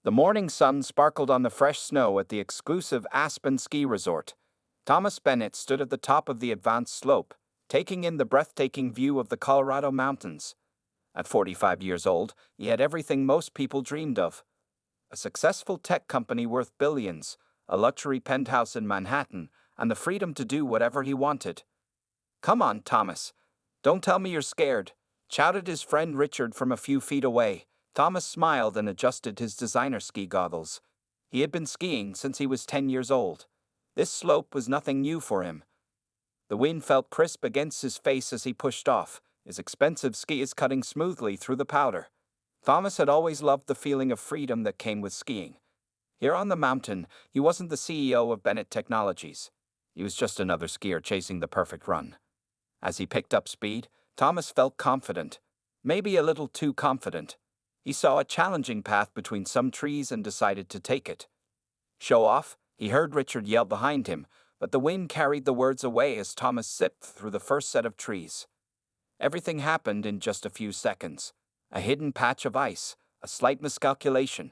The morning sun sparkled on the fresh snow at the exclusive Aspen ski resort. Thomas Bennett stood at the top of the advanced slope, taking in the breathtaking view of the Colorado mountains. At 45 years old, he had everything most people dreamed of. A successful tech company worth billions, a luxury penthouse in Manhattan, and the freedom to do whatever he wanted. "Come on, Thomas. Don't tell me you're scared," shouted his friend Richard from a few feet away. Thomas smiled and adjusted his designer ski goggles. He had been skiing since he was 10 years old. This slope was nothing new for him. The wind felt crisp against his face as he pushed off, his expensive skis cutting smoothly through the powder. Thomas had always loved the feeling of freedom that came with skiing. Here on the mountain, he wasn't the CEO of Bennett Technologies. He was just another skier chasing the perfect run. As he picked up speed, Thomas felt confident, maybe a little too confident. He saw a challenging path between some trees and decided to take it. "Show off," he heard Richard yell behind him, but the wind carried the words away as Thomas zipped through the first set of trees. Everything happened in just a few seconds. A hidden patch of ice, a slight miscalculation.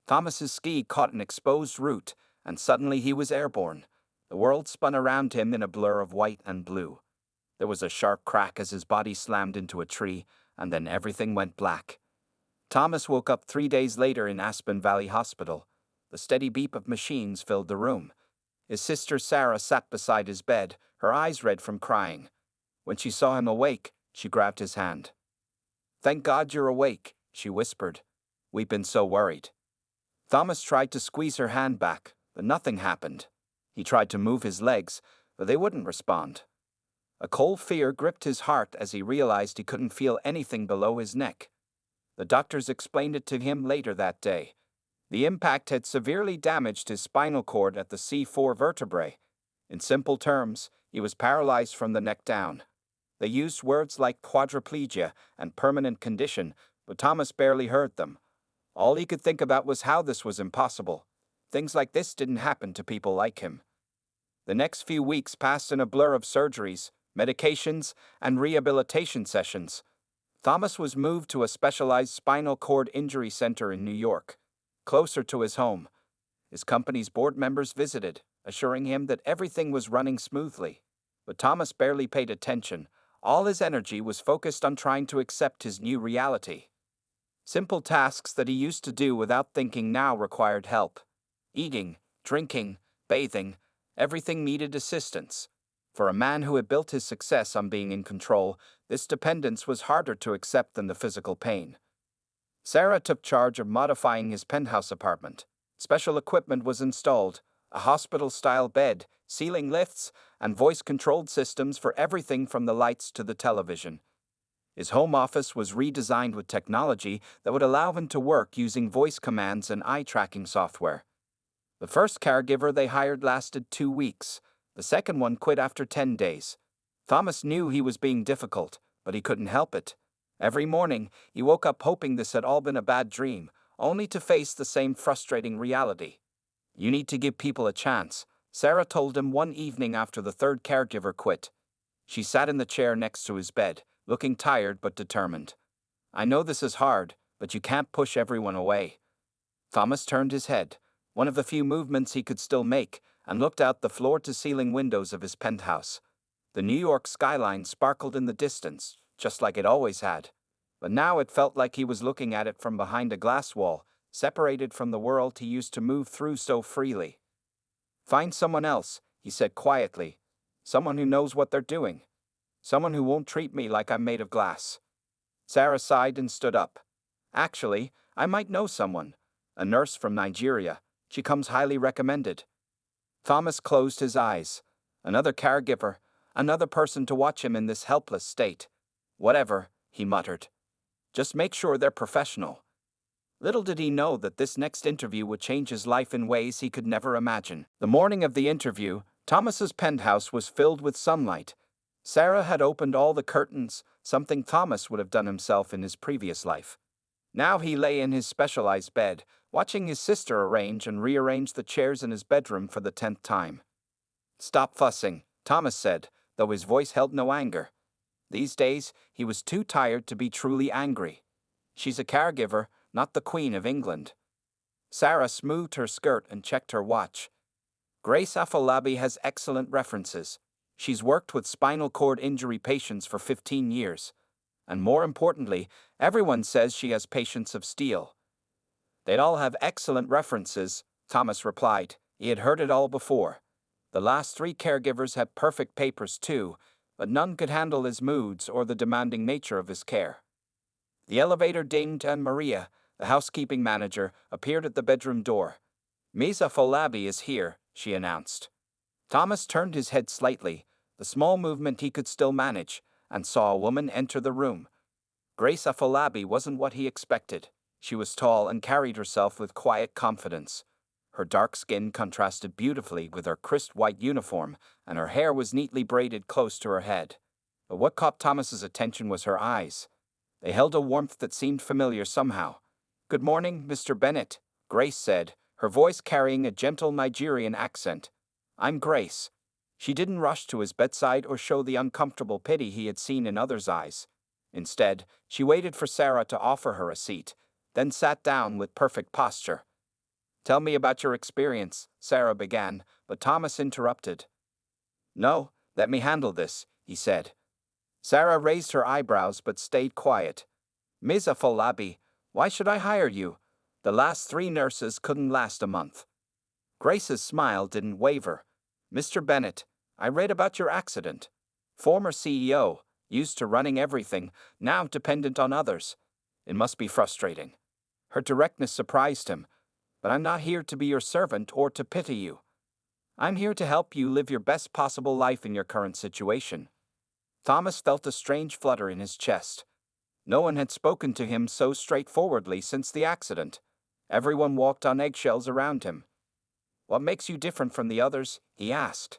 Thomas's ski caught an exposed root, and suddenly he was airborne. The world spun around him in a blur of white and blue. There was a sharp crack as his body slammed into a tree, and then everything went black. Thomas woke up 3 days later in Aspen Valley Hospital. The steady beep of machines filled the room. His sister Sarah sat beside his bed, her eyes red from crying. When she saw him awake, she grabbed his hand. "Thank God you're awake," she whispered. "We've been so worried." Thomas tried to squeeze her hand back, but nothing happened. He tried to move his legs, but they wouldn't respond. A cold fear gripped his heart as he realized he couldn't feel anything below his neck. The doctors explained it to him later that day. The impact had severely damaged his spinal cord at the C4 vertebrae. In simple terms, he was paralyzed from the neck down. They used words like quadriplegia and permanent condition, but Thomas barely heard them. All he could think about was how this was impossible. Things like this didn't happen to people like him. The next few weeks passed in a blur of surgeries, medications, and rehabilitation sessions. Thomas was moved to a specialized spinal cord injury center in New York, closer to his home. His company's board members visited, assuring him that everything was running smoothly. But Thomas barely paid attention. All his energy was focused on trying to accept his new reality. Simple tasks that he used to do without thinking now required help. Eating, drinking, bathing, everything needed assistance. For a man who had built his success on being in control, this dependence was harder to accept than the physical pain. Sarah took charge of modifying his penthouse apartment. Special equipment was installed, a hospital-style bed, ceiling lifts, and voice-controlled systems for everything from the lights to the television. His home office was redesigned with technology that would allow him to work using voice commands and eye-tracking software. The first caregiver they hired lasted 2 weeks. The second one quit after 10 days. Thomas knew he was being difficult, but he couldn't help it. Every morning, he woke up hoping this had all been a bad dream, only to face the same frustrating reality. "You need to give people a chance," Sarah told him one evening after the third caregiver quit. She sat in the chair next to his bed, looking tired but determined. "I know this is hard, but you can't push everyone away." Thomas turned his head, one of the few movements he could still make, and looked out the floor-to-ceiling windows of his penthouse. The New York skyline sparkled in the distance, just like it always had. But now it felt like he was looking at it from behind a glass wall, separated from the world he used to move through so freely. "Find someone else," he said quietly. "Someone who knows what they're doing. Someone who won't treat me like I'm made of glass." Sarah sighed and stood up. "Actually, I might know someone. A nurse from Nigeria. She comes highly recommended." Thomas closed his eyes. Another caregiver, another person to watch him in this helpless state. "Whatever," he muttered. "Just make sure they're professional." Little did he know that this next interview would change his life in ways he could never imagine. The morning of the interview, Thomas's penthouse was filled with sunlight. Sarah had opened all the curtains, something Thomas would have done himself in his previous life. Now he lay in his specialized bed, watching his sister arrange and rearrange the chairs in his bedroom for the 10th time. "Stop fussing," Thomas said, though his voice held no anger. These days, he was too tired to be truly angry. "She's a caregiver, not the Queen of England." Sarah smoothed her skirt and checked her watch. Grace Afolabi has excellent references. She's worked with spinal cord injury patients for 15 years. And more importantly, everyone says she has patience of steel. They'd all have excellent references, Thomas replied. He had heard it all before. The last 3 caregivers had perfect papers too, but none could handle his moods or the demanding nature of his care. The elevator dinged and Maria, the housekeeping manager, appeared at the bedroom door. Ms. Afolabi is here, she announced. Thomas turned his head slightly, the small movement he could still manage, and saw a woman enter the room. Grace Afolabi wasn't what he expected. She was tall and carried herself with quiet confidence. Her dark skin contrasted beautifully with her crisp white uniform, and her hair was neatly braided close to her head. But what caught Thomas's attention was her eyes. They held a warmth that seemed familiar somehow. "Good morning, Mr. Bennett," Grace said, her voice carrying a gentle Nigerian accent. "I'm Grace." She didn't rush to his bedside or show the uncomfortable pity he had seen in others' eyes. Instead, she waited for Sarah to offer her a seat, then sat down with perfect posture. "Tell me about your experience," Sarah began, but Thomas interrupted. "No, let me handle this," he said. Sarah raised her eyebrows but stayed quiet. "Ms. Afolabi, why should I hire you? The last 3 nurses couldn't last a month." Grace's smile didn't waver. "Mr. Bennett, I read about your accident. Former CEO, used to running everything, now dependent on others. It must be frustrating." Her directness surprised him. "But I'm not here to be your servant or to pity you. I'm here to help you live your best possible life in your current situation." Thomas felt a strange flutter in his chest. No one had spoken to him so straightforwardly since the accident. Everyone walked on eggshells around him. "What makes you different from the others?" he asked.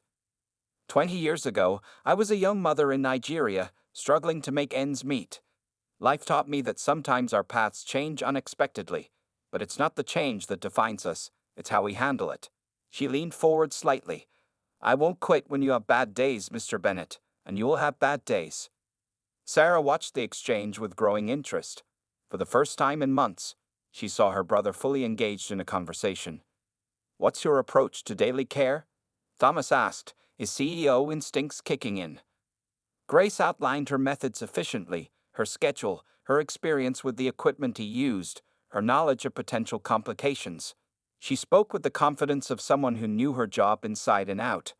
20 years ago, I was a young mother in Nigeria, struggling to make ends meet. Life taught me that sometimes our paths change unexpectedly, but it's not the change that defines us, it's how we handle it. She leaned forward slightly. "I won't quit when you have bad days, Mr. Bennett, and you will have bad days." Sarah watched the exchange with growing interest. For the first time in months, she saw her brother fully engaged in a conversation. "What's your approach to daily care?" Thomas asked, his CEO instincts kicking in. Grace outlined her methods efficiently, her schedule, her experience with the equipment he used, her knowledge of potential complications. She spoke with the confidence of someone who knew her job inside and out.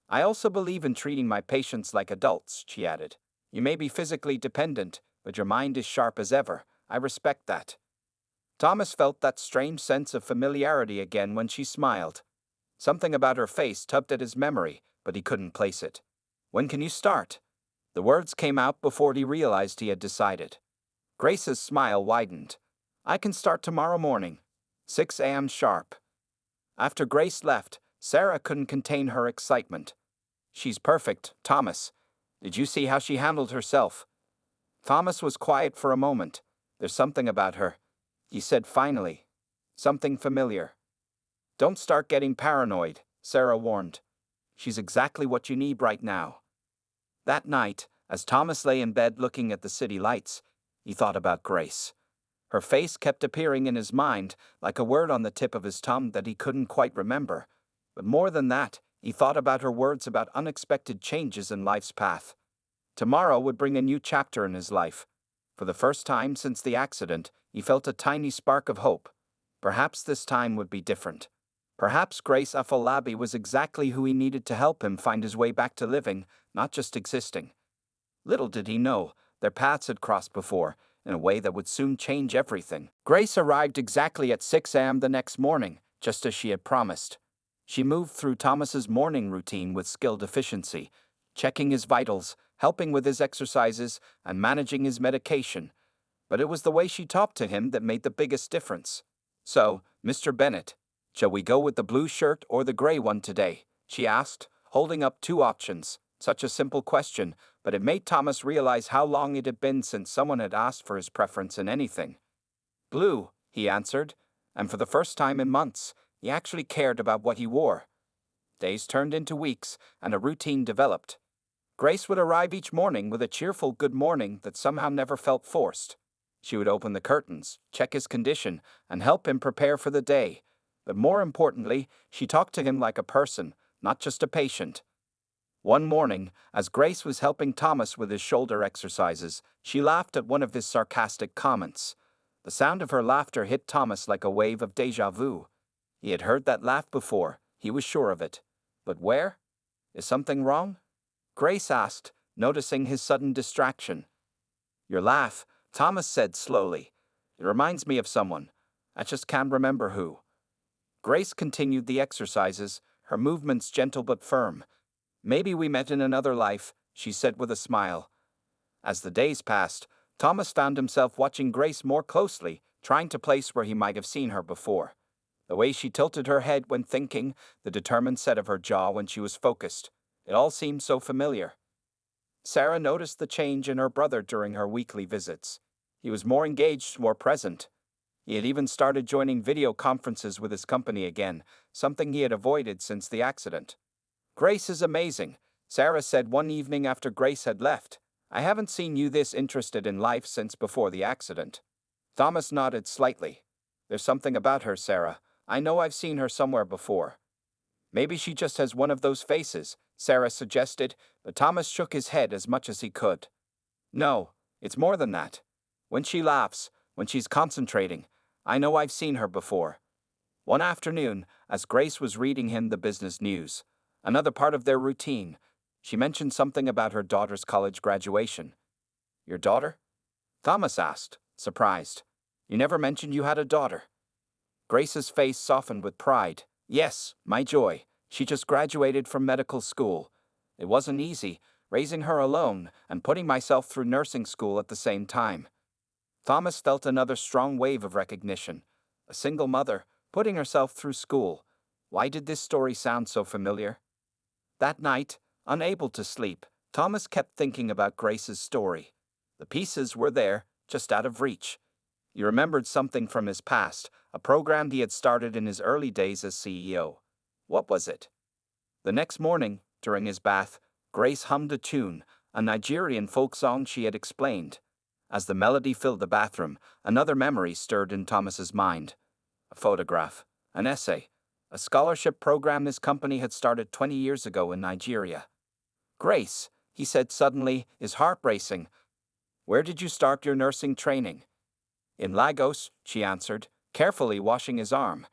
"I also believe in treating my patients like adults," she added. "You may be physically dependent, but your mind is sharp as ever. I respect that." Thomas felt that strange sense of familiarity again when she smiled. Something about her face tugged at his memory, but he couldn't place it. "When can you start?" The words came out before he realized he had decided. Grace's smile widened. "I can start tomorrow morning, 6 a.m. sharp." After Grace left, Sarah couldn't contain her excitement. "She's perfect, Thomas. Did you see how she handled herself?" Thomas was quiet for a moment. "There's something about her," he said finally. "Something familiar." "Don't start getting paranoid," Sarah warned. "She's exactly what you need right now." That night, as Thomas lay in bed looking at the city lights, he thought about Grace. Her face kept appearing in his mind, like a word on the tip of his tongue that he couldn't quite remember. But more than that, he thought about her words about unexpected changes in life's path. Tomorrow would bring a new chapter in his life. For the first time since the accident, he felt a tiny spark of hope. Perhaps this time would be different. Perhaps Grace Afolabi was exactly who he needed to help him find his way back to living, not just existing. Little did he know, their paths had crossed before, in a way that would soon change everything. Grace arrived exactly at 6 a.m. the next morning, just as she had promised. She moved through Thomas's morning routine with skilled efficiency, checking his vitals, helping with his exercises, and managing his medication. But it was the way she talked to him that made the biggest difference. "So, Mr. Bennett, shall we go with the blue shirt or the gray one today?" she asked, holding up 2 options. Such a simple question, but it made Thomas realize how long it had been since someone had asked for his preference in anything. "Blue," he answered, and for the first time in months, he actually cared about what he wore. Days turned into weeks, and a routine developed. Grace would arrive each morning with a cheerful good morning that somehow never felt forced. She would open the curtains, check his condition, and help him prepare for the day. But more importantly, she talked to him like a person, not just a patient. One morning, as Grace was helping Thomas with his shoulder exercises, she laughed at one of his sarcastic comments. The sound of her laughter hit Thomas like a wave of déjà vu. He had heard that laugh before, he was sure of it. But where? Is something wrong? Grace asked, noticing his sudden distraction. Your laugh, Thomas said slowly. It reminds me of someone. I just can't remember who. Grace continued the exercises, her movements gentle but firm. Maybe we met in another life, she said with a smile. As the days passed, Thomas found himself watching Grace more closely, trying to place where he might have seen her before. The way she tilted her head when thinking, the determined set of her jaw when she was focused. It all seemed so familiar. Sarah noticed the change in her brother during her weekly visits. He was more engaged, more present. He had even started joining video conferences with his company again, something he had avoided since the accident. Grace is amazing, Sarah said one evening after Grace had left. I haven't seen you this interested in life since before the accident. Thomas nodded slightly. There's something about her, Sarah. I know I've seen her somewhere before. Maybe she just has one of those faces, Sarah suggested, but Thomas shook his head as much as he could. No, it's more than that. When she laughs, when she's concentrating, I know I've seen her before. One afternoon, as Grace was reading him the business news, another part of their routine, she mentioned something about her daughter's college graduation. Your daughter? Thomas asked, surprised. You never mentioned you had a daughter. Grace's face softened with pride. Yes, my joy. She just graduated from medical school. It wasn't easy, raising her alone and putting myself through nursing school at the same time. Thomas felt another strong wave of recognition. A single mother, putting herself through school. Why did this story sound so familiar? That night, unable to sleep, Thomas kept thinking about Grace's story. The pieces were there, just out of reach. He remembered something from his past, a program he had started in his early days as CEO. What was it? The next morning, during his bath, Grace hummed a tune, a Nigerian folk song she had explained. As the melody filled the bathroom, another memory stirred in Thomas's mind. A photograph, an essay, a scholarship program his company had started 20 years ago in Nigeria. Grace, he said suddenly, his heart racing. Where did you start your nursing training? In Lagos, she answered, carefully washing his arm.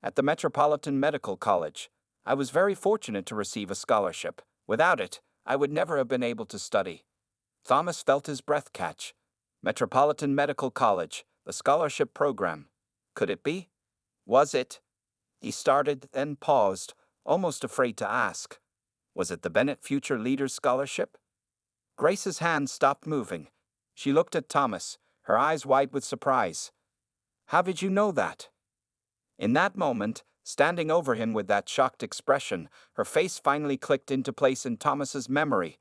At the Metropolitan Medical College. I was very fortunate to receive a scholarship. Without it, I would never have been able to study. Thomas felt his breath catch. Metropolitan Medical College, the scholarship program. Could it be? Was it? He started, then paused, almost afraid to ask. Was it the Bennett Future Leaders Scholarship? Grace's hand stopped moving. She looked at Thomas, her eyes wide with surprise. How did you know that? In that moment, standing over him with that shocked expression, her face finally clicked into place in Thomas's memory.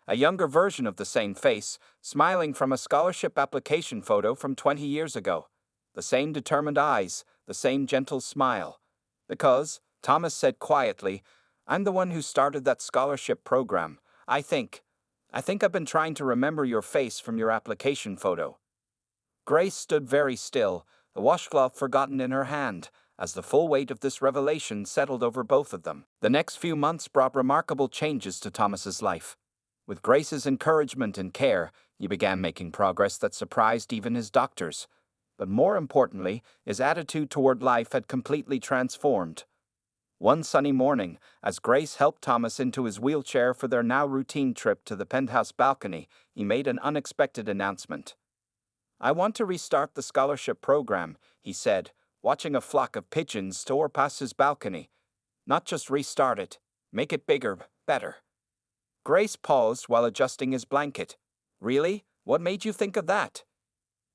A younger version of the same face, smiling from a scholarship application photo from 20 years ago. The same determined eyes, the same gentle smile. Because, Thomas said quietly, I'm the one who started that scholarship program. I think I've been trying to remember your face from your application photo. Grace stood very still, the washcloth forgotten in her hand, as the full weight of this revelation settled over both of them. The next few months brought remarkable changes to Thomas's life. With Grace's encouragement and care, he began making progress that surprised even his doctors. But more importantly, his attitude toward life had completely transformed. One sunny morning, as Grace helped Thomas into his wheelchair for their now routine trip to the penthouse balcony, he made an unexpected announcement. I want to restart the scholarship program, he said, watching a flock of pigeons soar past his balcony. Not just restart it, make it bigger, better. Grace paused while adjusting his blanket. Really? What made you think of that?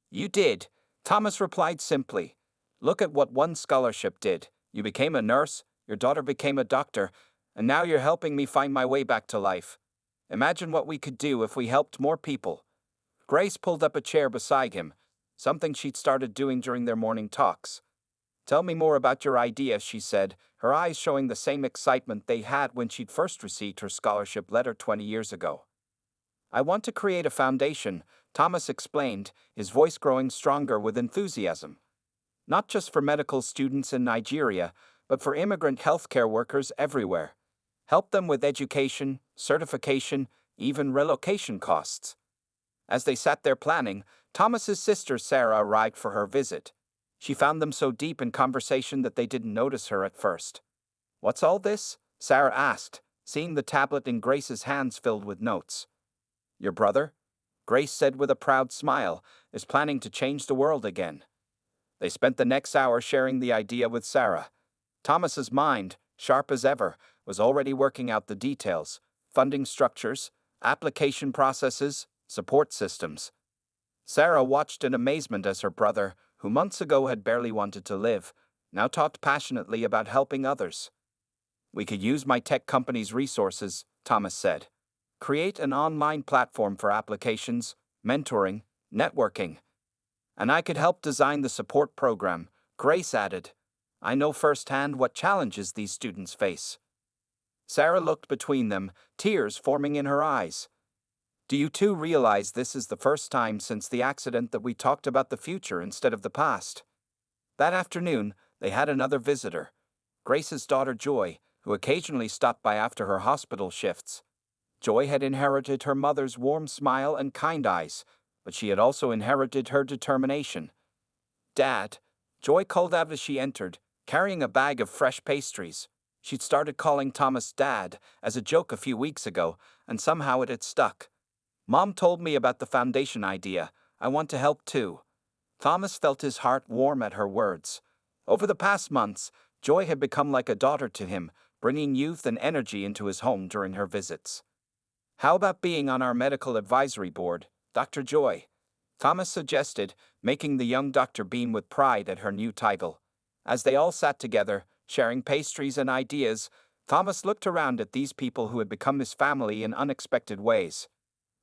You did, Thomas replied simply. Look at what one scholarship did. You became a nurse, your daughter became a doctor, and now you're helping me find my way back to life. Imagine what we could do if we helped more people. Grace pulled up a chair beside him, something she'd started doing during their morning talks. Tell me more about your idea, she said, her eyes showing the same excitement they had when she'd first received her scholarship letter 20 years ago. I want to create a foundation, Thomas explained, his voice growing stronger with enthusiasm. Not just for medical students in Nigeria, but for immigrant healthcare workers everywhere. Help them with education, certification, even relocation costs. As they sat there planning, Thomas's sister Sarah arrived for her visit. She found them so deep in conversation that they didn't notice her at first. "What's all this?" Sarah asked, seeing the tablet in Grace's hands filled with notes. "Your brother," Grace said with a proud smile, "is planning to change the world again." They spent the next hour sharing the idea with Sarah. Thomas's mind, sharp as ever, was already working out the details: funding structures, application processes, support systems. Sarah watched in amazement as her brother, who months ago had barely wanted to live, now talked passionately about helping others. "We could use my tech company's resources," Thomas said. "Create an online platform for applications, mentoring, networking. And I could help design the support program," Grace added. "I know firsthand what challenges these students face." Sarah looked between them, tears forming in her eyes. "Do you two realize this is the first time since the accident that we talked about the future instead of the past?" That afternoon, they had another visitor, Grace's daughter Joy, who occasionally stopped by after her hospital shifts. Joy had inherited her mother's warm smile and kind eyes, but she had also inherited her determination. "Dad," Joy called out as she entered, carrying a bag of fresh pastries. She'd started calling Thomas Dad as a joke a few weeks ago, and somehow it had stuck. "Mom told me about the foundation idea. I want to help too." Thomas felt his heart warm at her words. Over the past months, Joy had become like a daughter to him, bringing youth and energy into his home during her visits. "How about being on our medical advisory board, Dr. Joy?" Thomas suggested, making the young doctor beam with pride at her new title. As they all sat together, sharing pastries and ideas, Thomas looked around at these people who had become his family in unexpected ways.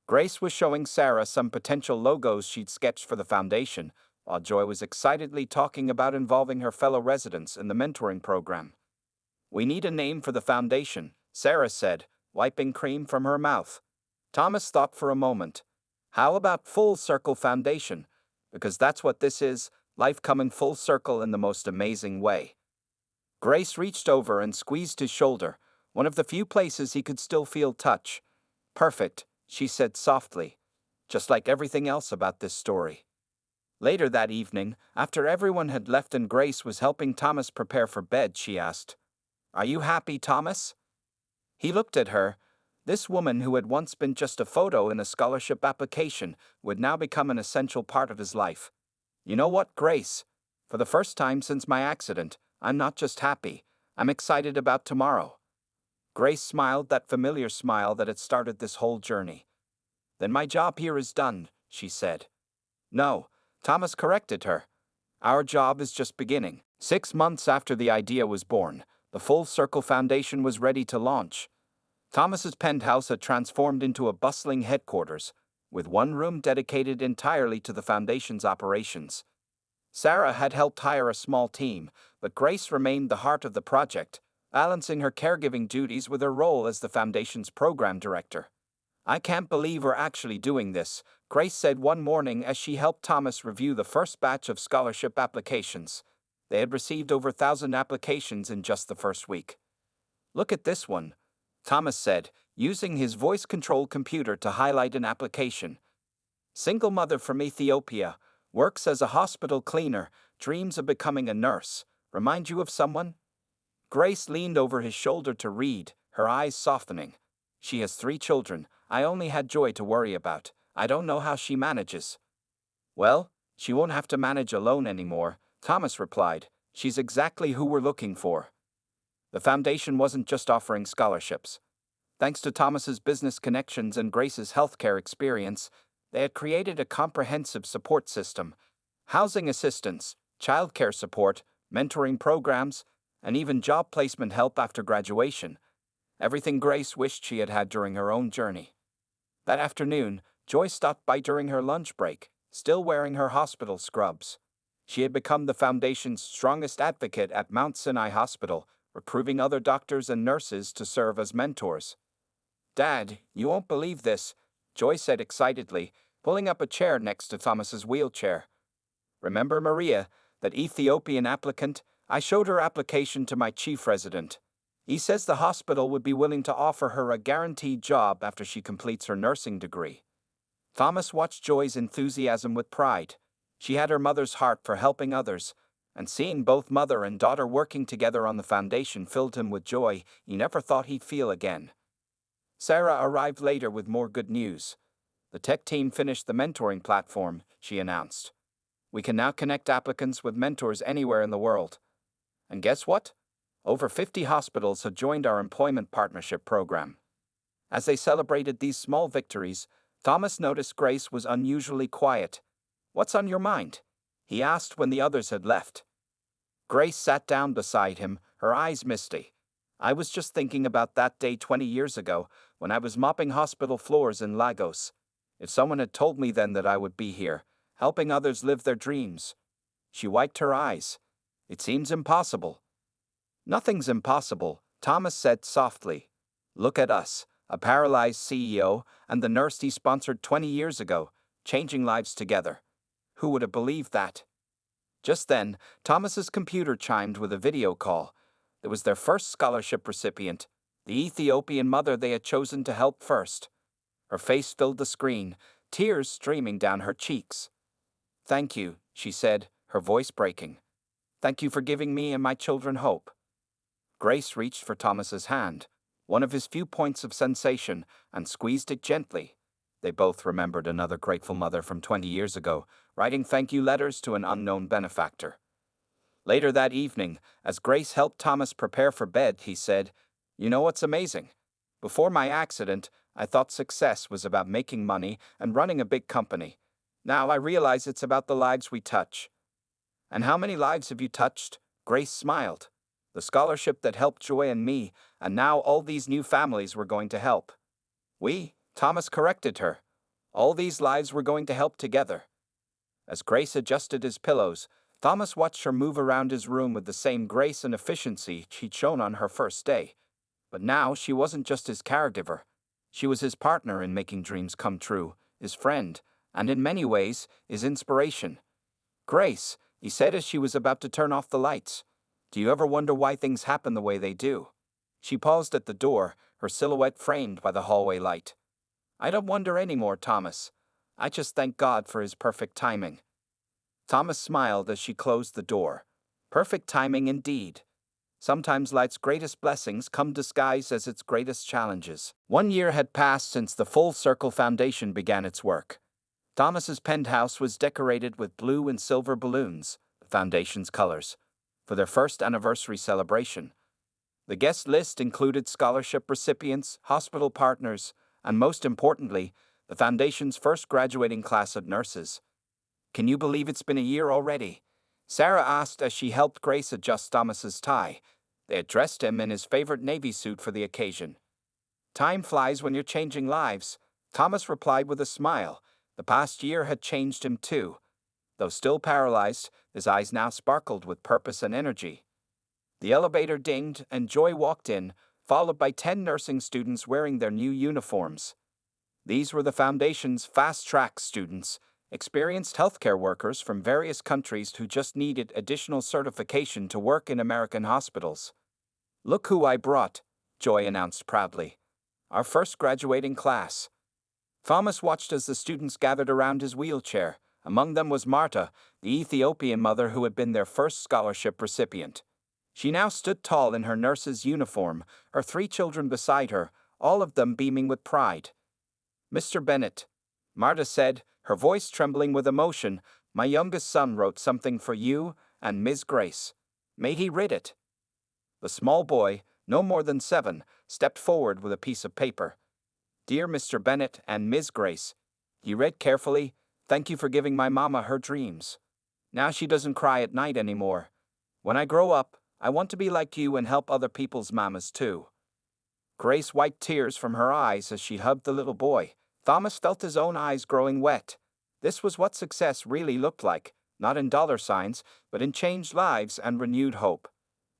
Grace was showing Sarah some potential logos she'd sketched for the foundation, while Joy was excitedly talking about involving her fellow residents in the mentoring program. "We need a name for the foundation," Sarah said, wiping cream from her mouth. Thomas thought for a moment. "How about Full Circle Foundation? Because that's what this is, life coming full circle in the most amazing way." Grace reached over and squeezed his shoulder, one of the few places he could still feel touch. "Perfect," she said softly, "just like everything else about this story." Later that evening, after everyone had left and Grace was helping Thomas prepare for bed, she asked, "Are you happy, Thomas?" He looked at her. This woman who had once been just a photo in a scholarship application would now become an essential part of his life. "You know what, Grace? For the first time since my accident, I'm not just happy, I'm excited about tomorrow." Grace smiled that familiar smile that had started this whole journey. "Then my job here is done," she said. "No," Thomas corrected her. "Our job is just beginning." 6 months after the idea was born, the Full Circle Foundation was ready to launch. Thomas's penthouse had transformed into a bustling headquarters, with one room dedicated entirely to the foundation's operations. Sarah had helped hire a small team, but Grace remained the heart of the project, balancing her caregiving duties with her role as the foundation's program director. "I can't believe we're actually doing this," Grace said one morning as she helped Thomas review the first batch of scholarship applications. They had received over 1,000 applications in just the first week. "Look at this one," Thomas said, using his voice-controlled computer to highlight an application. "Single mother from Ethiopia, works as a hospital cleaner, dreams of becoming a nurse. Remind you of someone?" Grace leaned over his shoulder to read, her eyes softening. "She has 3 children. I only had Joy to worry about. I don't know how she manages." "Well, she won't have to manage alone anymore," Thomas replied. "She's exactly who we're looking for." The foundation wasn't just offering scholarships. Thanks to Thomas's business connections and Grace's healthcare experience, they had created a comprehensive support system: housing assistance, childcare support, mentoring programs, and even job placement help after graduation. Everything Grace wished she had had during her own journey. That afternoon, Joy stopped by during her lunch break, still wearing her hospital scrubs. She had become the foundation's strongest advocate at Mount Sinai Hospital, recruiting other doctors and nurses to serve as mentors. "Dad, you won't believe this," Joy said excitedly, pulling up a chair next to Thomas's wheelchair. "Remember Maria, that Ethiopian applicant? I showed her application to my chief resident. He says the hospital would be willing to offer her a guaranteed job after she completes her nursing degree." Thomas watched Joy's enthusiasm with pride. She had her mother's heart for helping others, and seeing both mother and daughter working together on the foundation filled him with joy he never thought he'd feel again. Sarah arrived later with more good news. "The tech team finished the mentoring platform," she announced. "We can now connect applicants with mentors anywhere in the world. And guess what? Over 50 hospitals have joined our employment partnership program." As they celebrated these small victories, Thomas noticed Grace was unusually quiet. "What's on your mind?" he asked when the others had left. Grace sat down beside him, her eyes misty. "I was just thinking about that day 20 years ago when I was mopping hospital floors in Lagos. If someone had told me then that I would be here, helping others live their dreams." She wiped her eyes. "It seems impossible." "Nothing's impossible," Thomas said softly. "Look at us, a paralyzed CEO and the nurse he sponsored 20 years ago, changing lives together. Who would have believed that?" Just then, Thomas's computer chimed with a video call. It was their first scholarship recipient, the Ethiopian mother they had chosen to help first. Her face filled the screen, tears streaming down her cheeks. "Thank you," she said, her voice breaking. "Thank you for giving me and my children hope." Grace reached for Thomas's hand, one of his few points of sensation, and squeezed it gently. They both remembered another grateful mother from 20 years ago, writing thank you letters to an unknown benefactor. Later that evening, as Grace helped Thomas prepare for bed, he said, "You know what's amazing? Before my accident, I thought success was about making money and running a big company. Now I realize it's about the lives we touch." "And how many lives have you touched?" Grace smiled. "The scholarship that helped Joy and me, and now all these new families we're going to help." Thomas corrected her. "All these lives we're going to help together." As Grace adjusted his pillows, Thomas watched her move around his room with the same grace and efficiency she'd shown on her first day. But now she wasn't just his caregiver. She was his partner in making dreams come true, his friend, and in many ways, his inspiration. "Grace," he said as she was about to turn off the lights, "do you ever wonder why things happen the way they do?" She paused at the door, her silhouette framed by the hallway light. "I don't wonder anymore, Thomas. I just thank God for his perfect timing." Thomas smiled as she closed the door. Perfect timing indeed. Sometimes life's greatest blessings come disguised as its greatest challenges. 1 year had passed since the Full Circle Foundation began its work. Thomas's penthouse was decorated with blue and silver balloons, the foundation's colors, for their first anniversary celebration. The guest list included scholarship recipients, hospital partners, and most importantly, the foundation's first graduating class of nurses. "Can you believe it's been a year already?" Sarah asked as she helped Grace adjust Thomas's tie. They had dressed him in his favorite navy suit for the occasion. "Time flies when you're changing lives," Thomas replied with a smile. The past year had changed him too. Though still paralyzed, his eyes now sparkled with purpose and energy. The elevator dinged and Joy walked in, followed by 10 nursing students wearing their new uniforms. These were the foundation's fast-track students, experienced healthcare workers from various countries who just needed additional certification to work in American hospitals. "Look who I brought," Joy announced proudly. "Our first graduating class." Thomas watched as the students gathered around his wheelchair. Among them was Marta, the Ethiopian mother who had been their first scholarship recipient. She now stood tall in her nurse's uniform, her 3 children beside her, all of them beaming with pride. "Mr. Bennett," Marta said, her voice trembling with emotion, "my youngest son wrote something for you and Ms. Grace. May he read it?" The small boy, no more than 7, stepped forward with a piece of paper. "Dear Mr. Bennett and Ms. Grace," he read carefully, "thank you for giving my mama her dreams. Now she doesn't cry at night anymore. When I grow up, I want to be like you and help other people's mamas too." Grace wiped tears from her eyes as she hugged the little boy. Thomas felt his own eyes growing wet. This was what success really looked like, not in dollar signs, but in changed lives and renewed hope.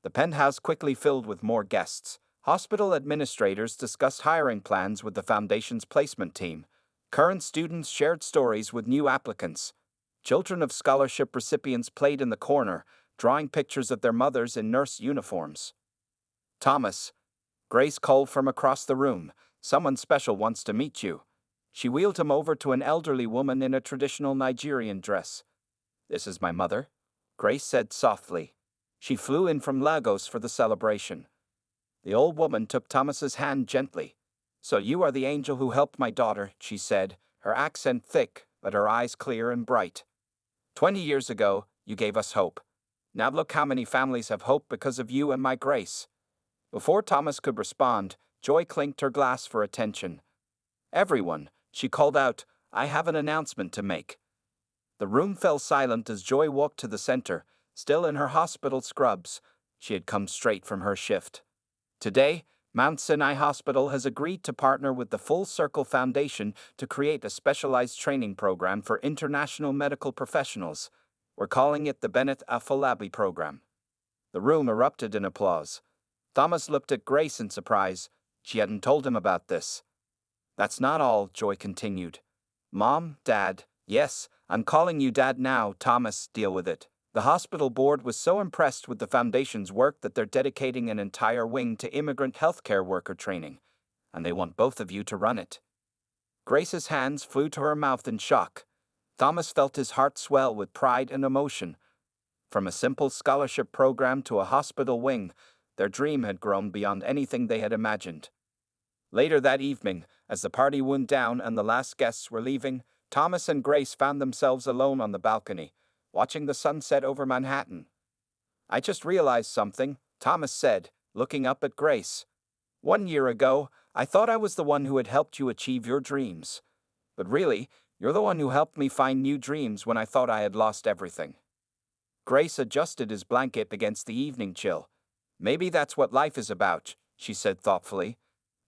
The penthouse quickly filled with more guests. Hospital administrators discussed hiring plans with the foundation's placement team. Current students shared stories with new applicants. Children of scholarship recipients played in the corner, drawing pictures of their mothers in nurse uniforms. Thomas, Grace called from across the room. Someone special wants to meet you. She wheeled him over to an elderly woman in a traditional Nigerian dress. This is my mother, Grace said softly. She flew in from Lagos for the celebration. The old woman took Thomas's hand gently. So you are the angel who helped my daughter, she said, her accent thick, but her eyes clear and bright. 20 years ago, you gave us hope. Now look how many families have hope because of you and my Grace. Before Thomas could respond, Joy clinked her glass for attention. Everyone, she called out, I have an announcement to make. The room fell silent as Joy walked to the center, still in her hospital scrubs. She had come straight from her shift. Today, Mount Sinai Hospital has agreed to partner with the Full Circle Foundation to create a specialized training program for international medical professionals. We're calling it the Bennett Afolabi program. The room erupted in applause. Thomas looked at Grace in surprise. She hadn't told him about this. That's not all, Joy continued. Mom, Dad, yes, I'm calling you Dad now, Thomas, deal with it. The hospital board was so impressed with the foundation's work that they're dedicating an entire wing to immigrant healthcare worker training, and they want both of you to run it. Grace's hands flew to her mouth in shock. Thomas felt his heart swell with pride and emotion. From a simple scholarship program to a hospital wing, their dream had grown beyond anything they had imagined. Later that evening, as the party wound down and the last guests were leaving, Thomas and Grace found themselves alone on the balcony, watching the sunset over Manhattan. I just realized something, Thomas said, looking up at Grace. 1 year ago, I thought I was the one who had helped you achieve your dreams. But really, you're the one who helped me find new dreams when I thought I had lost everything. Grace adjusted his blanket against the evening chill. Maybe that's what life is about, she said thoughtfully.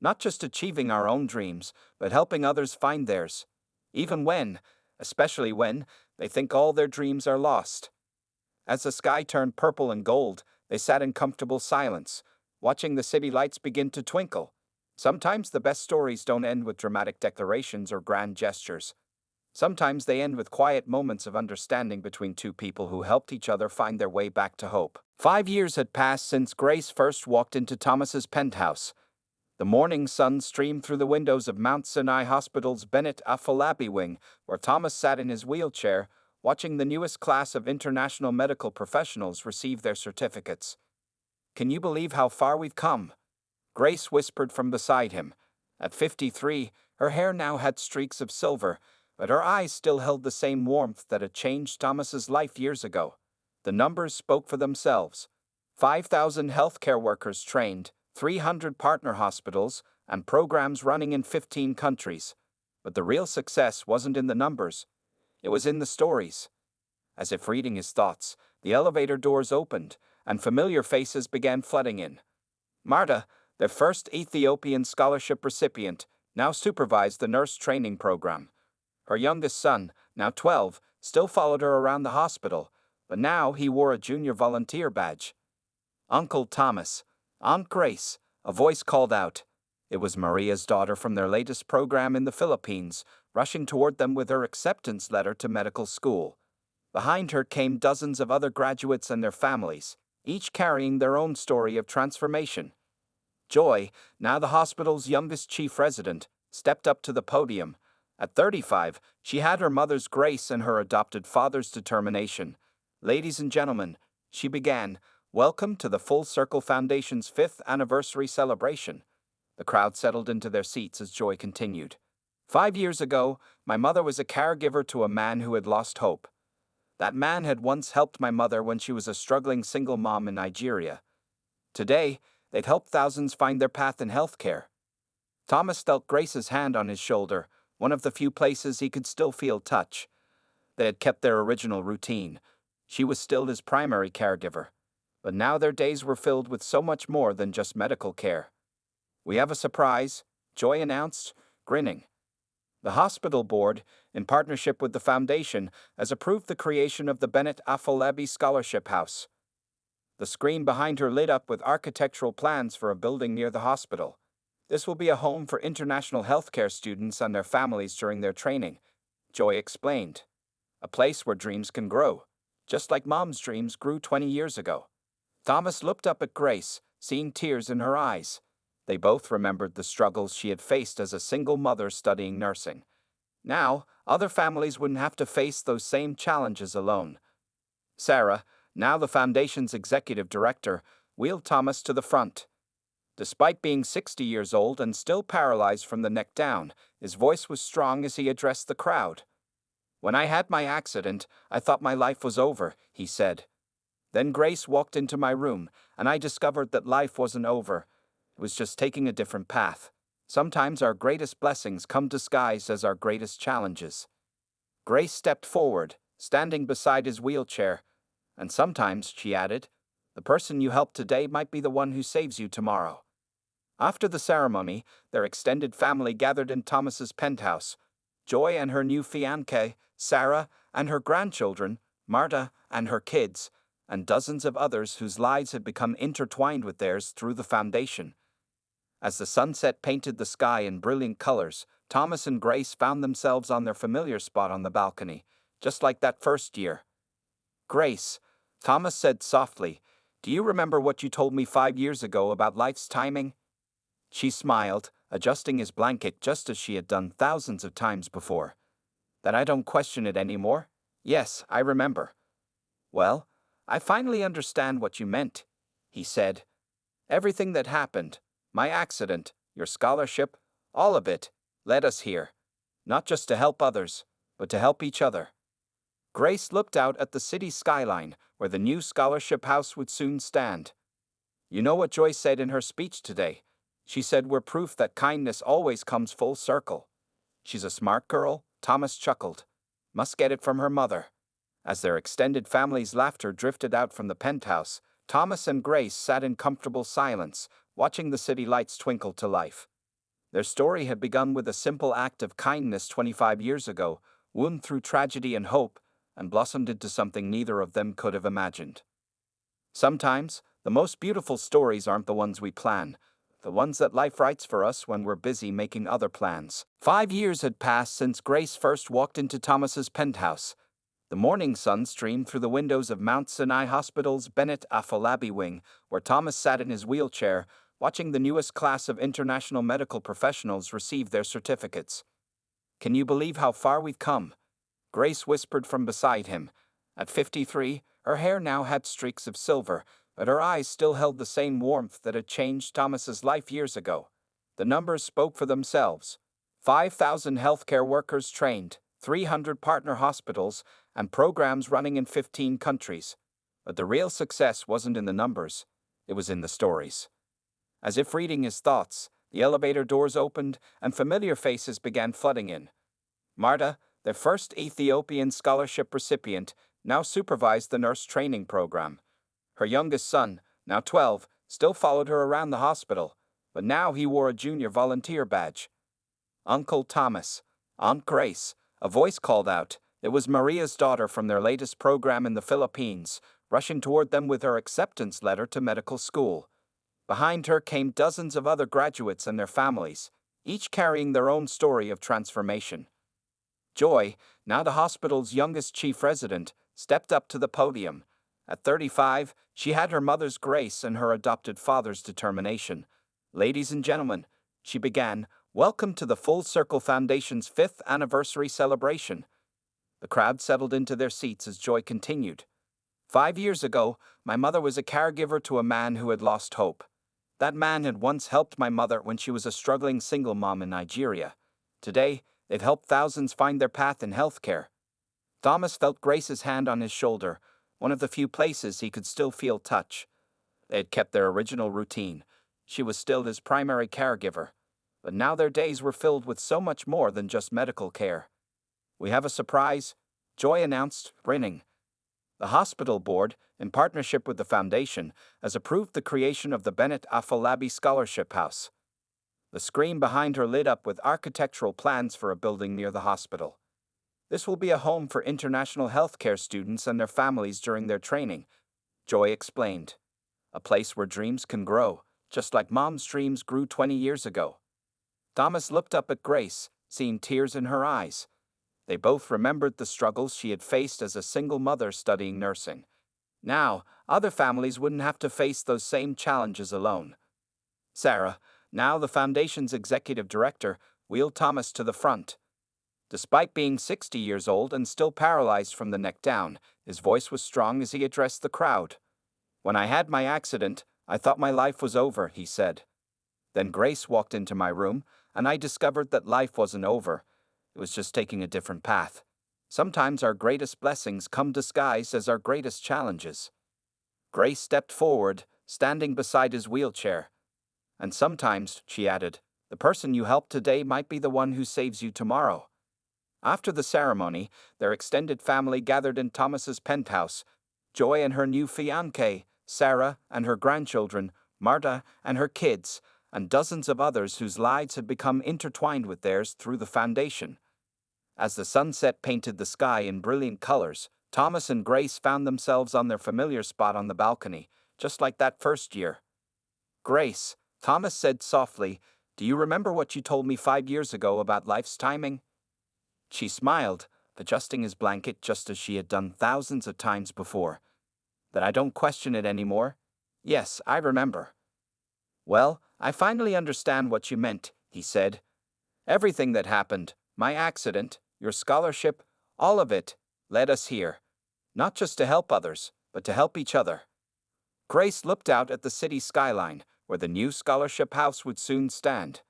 Not just achieving our own dreams, but helping others find theirs. Even when, especially when, they think all their dreams are lost. As the sky turned purple and gold, they sat in comfortable silence, watching the city lights begin to twinkle. Sometimes the best stories don't end with dramatic declarations or grand gestures. Sometimes they end with quiet moments of understanding between two people who helped each other find their way back to hope. 5 years had passed since Grace first walked into Thomas's penthouse. The morning sun streamed through the windows of Mount Sinai Hospital's Bennett Afolabi wing, where Thomas sat in his wheelchair, watching the newest class of international medical professionals receive their certificates. Can you believe how far we've come? Grace whispered from beside him. At 53, her hair now had streaks of silver, but her eyes still held the same warmth that had changed Thomas's life years ago. The numbers spoke for themselves. 5,000 healthcare workers trained, 300 partner hospitals, and programs running in 15 countries. But the real success wasn't in the numbers. It was in the stories. As if reading his thoughts, the elevator doors opened, and familiar faces began flooding in. Marta, their first Ethiopian scholarship recipient, now supervised the nurse training program. Her youngest son, now 12, still followed her around the hospital, but now he wore a junior volunteer badge. Uncle Thomas, Aunt Grace, a voice called out. It was Maria's daughter from their latest program in the Philippines, rushing toward them with her acceptance letter to medical school. Behind her came dozens of other graduates and their families, each carrying their own story of transformation. Joy, now the hospital's youngest chief resident, stepped up to the podium. At 35, she had her mother's grace and her adopted father's determination. Ladies and gentlemen, she began, welcome to the Full Circle Foundation's 5th anniversary celebration. The crowd settled into their seats as Joy continued. 5 years ago, my mother was a caregiver to a man who had lost hope. That man had once helped my mother when she was a struggling single mom in Nigeria. Today, they'd helped thousands find their path in healthcare. Thomas felt Grace's hand on his shoulder, one of the few places he could still feel touch. They had kept their original routine. She was still his primary caregiver. But now their days were filled with so much more than just medical care. We have a surprise, Joy announced, grinning. The hospital board, in partnership with the foundation, has approved the creation of the Bennett Afolabi Scholarship House. The screen behind her lit up with architectural plans for a building near the hospital. This will be a home for international healthcare students and their families during their training, Joy explained. A place where dreams can grow, just like Mom's dreams grew 20 years ago. Thomas looked up at Grace, seeing tears in her eyes. They both remembered the struggles she had faced as a single mother studying nursing. Now, other families wouldn't have to face those same challenges alone. Sarah, now the Foundation's executive director, wheeled Thomas to the front. Despite being 60 years old and still paralyzed from the neck down, his voice was strong as he addressed the crowd. "When I had my accident, I thought my life was over," he said. "Then Grace walked into my room, and I discovered that life wasn't over. It was just taking a different path. Sometimes our greatest blessings come disguised as our greatest challenges." Grace stepped forward, standing beside his wheelchair. "And sometimes," she added, "the person you help today might be the one who saves you tomorrow." After the ceremony, their extended family gathered in Thomas's penthouse. Joy and her new fiancée, Sarah, and her grandchildren, Marta and her kids, and dozens of others whose lives had become intertwined with theirs through the Foundation. As the sunset painted the sky in brilliant colors, Thomas and Grace found themselves on their familiar spot on the balcony, just like that first year. "Grace," Thomas said softly, "do you remember what you told me 5 years ago about life's timing?" She smiled, adjusting his blanket just as she had done thousands of times before. "That I don't question it anymore? Yes, I remember." "Well, I finally understand what you meant," he said. "Everything that happened, my accident, your scholarship, all of it, led us here. Not just to help others, but to help each other." Grace looked out at the city skyline, where the new scholarship house would soon stand. "You know what Joy said in her speech today? She said we're proof that kindness always comes full circle." "She's a smart girl," Thomas chuckled. "Must get it from her mother." As their extended family's laughter drifted out from the penthouse, Thomas and Grace sat in comfortable silence, watching the city lights twinkle to life. Their story had begun with a simple act of kindness 25 years ago, wound through tragedy and hope, and blossomed into something neither of them could have imagined. Sometimes, the most beautiful stories aren't the ones we plan, the ones that life writes for us when we're busy making other plans. 5 years had passed since Grace first walked into Thomas's penthouse. The morning sun streamed through the windows of Mount Sinai Hospital's Bennett Afolabi wing, where Thomas sat in his wheelchair, watching the newest class of international medical professionals receive their certificates. "Can you believe how far we've come?" Grace whispered from beside him. At 53, her hair now had streaks of silver, but her eyes still held the same warmth that had changed Thomas's life years ago. The numbers spoke for themselves. 5,000 healthcare workers trained, 300 partner hospitals, and programs running in 15 countries. But the real success wasn't in the numbers, it was in the stories. As if reading his thoughts, the elevator doors opened and familiar faces began flooding in. Marta, their first Ethiopian scholarship recipient, now supervised the nurse training program. Her youngest son, now 12, still followed her around the hospital, but now he wore a junior volunteer badge. "Uncle Thomas, Aunt Grace," a voice called out. It was Maria's daughter from their latest program in the Philippines, rushing toward them with her acceptance letter to medical school. Behind her came dozens of other graduates and their families, each carrying their own story of transformation. Joy, now the hospital's youngest chief resident, stepped up to the podium. At 35, she had her mother's grace and her adopted father's determination. "Ladies and gentlemen," she began, "welcome to the Full Circle Foundation's 5th anniversary celebration." The crowd settled into their seats as Joy continued. "5 years ago, my mother was a caregiver to a man who had lost hope. That man had once helped my mother when she was a struggling single mom in Nigeria. Today, they've helped thousands find their path in healthcare." Thomas felt Grace's hand on his shoulder, one of the few places he could still feel touch. They had kept their original routine. She was still his primary caregiver. But now their days were filled with so much more than just medical care. "We have a surprise," Joy announced, grinning. The hospital board, in partnership with the foundation, has approved the creation of the Bennett Afolabi Scholarship House. The screen behind her lit up with architectural plans for a building near the hospital. "This will be a home for international healthcare students and their families during their training," Joy explained. "A place where dreams can grow, just like Mom's dreams grew 20 years ago. Thomas looked up at Grace, seeing tears in her eyes. They both remembered the struggles she had faced as a single mother studying nursing. Now, other families wouldn't have to face those same challenges alone. Sarah, now the Foundation's executive director, wheeled Thomas to the front. Despite being 60 years old and still paralyzed from the neck down, his voice was strong as he addressed the crowd. "When I had my accident, I thought my life was over," he said. Then Grace walked into my room, and I discovered that life wasn't over. It was just taking a different path. Sometimes our greatest blessings come disguised as our greatest challenges. Grace stepped forward, standing beside his wheelchair. "And sometimes," she added, "the person you help today might be the one who saves you tomorrow." After the ceremony, their extended family gathered in Thomas's penthouse. Joy and her new fiancée, Sarah, and her grandchildren, Marta and her kids, and dozens of others whose lives had become intertwined with theirs through the Foundation. As the sunset painted the sky in brilliant colors, Thomas and Grace found themselves on their familiar spot on the balcony, just like that first year. "Grace," Thomas said softly, "do you remember what you told me 5 years ago about life's timing?" She smiled, adjusting his blanket just as she had done thousands of times before. "That I don't question it anymore? Yes, I remember." "Well, I finally understand what you meant," he said. "Everything that happened, my accident, your scholarship, all of it, led us here. Not just to help others, but to help each other." Grace looked out at the city skyline, where the new scholarship house would soon stand.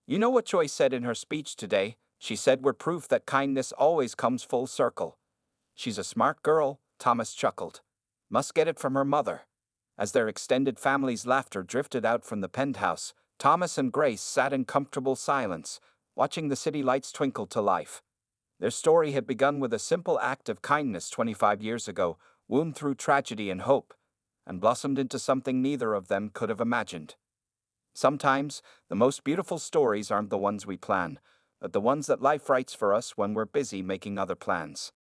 "You know what Joy said in her speech today? She said we're proof that kindness always comes full circle." "She's a smart girl," Thomas chuckled. "Must get it from her mother." As their extended family's laughter drifted out from the penthouse, Thomas and Grace sat in comfortable silence, watching the city lights twinkle to life. Their story had begun with a simple act of kindness 25 years ago, wound through tragedy and hope, and blossomed into something neither of them could have imagined. Sometimes, the most beautiful stories aren't the ones we plan, but the ones that life writes for us when we're busy making other plans.